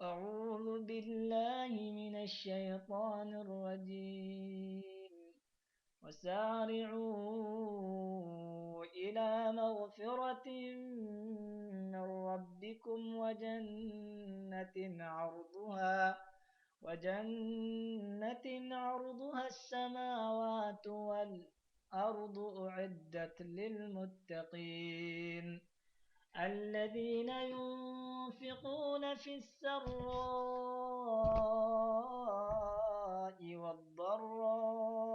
أعوذ بالله من الشيطان الرجيم. وسارعوا إلى مغفرة من ربكم وجنة عرضها السماوات والأرض أعدت للمتقين الذين ينفقون في السراء والضراء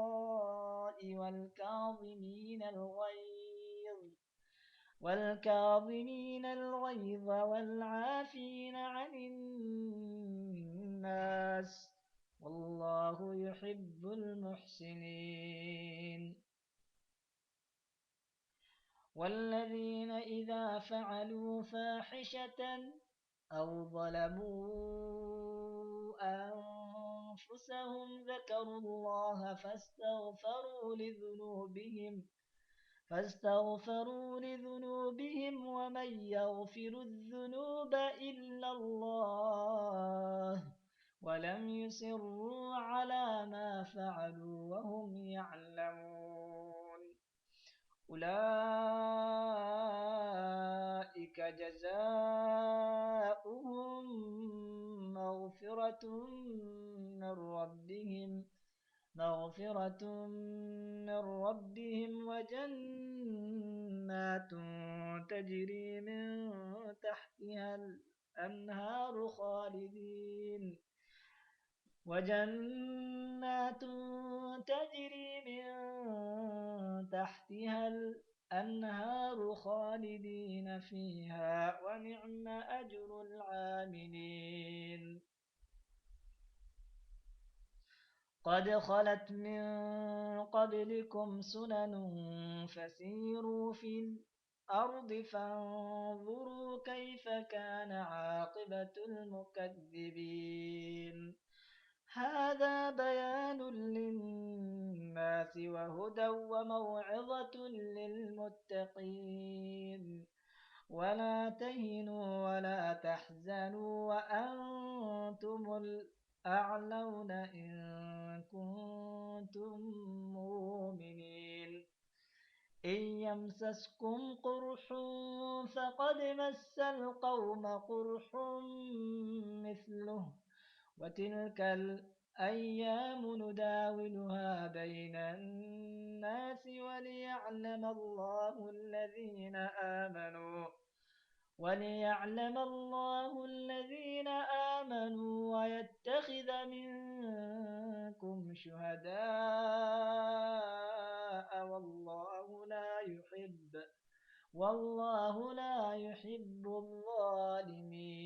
والكاظمين الغيظ والعافين عن الناس والله يحب المحسنين. والذين إذا فعلوا فاحشة أو ظلموا أنفسهم ذكروا الله فاستغفروا لذنوبهم ومن يغفر الذنوب إلا الله ولم يصروا على ما فعلوا وهم يعلمون. أولئك جزاؤهم مغفرة من ربهم مغفرة من ربهم وجنات تجري من تحتها الأنهار وجنات تجري من تحتها الأنهار خالدين فيها ونعم أجر العاملين. قد خلت من قبلكم سنن فسيروا في الأرض فانظروا كيف كان عاقبة المكذبين. هذا بيان للناس وهدى وموعظة للمتقين. ولا تهنوا ولا تحزنوا وأنتم الأعلون إن كنتم مؤمنين. إن يمسسكم قرح فقد مس القوم قرح مثله وتلك الأيام نداولها بين الناس وليعلم الله الذين آمنوا ويتخذ منكم شهداء والله لا يحب الظالمين.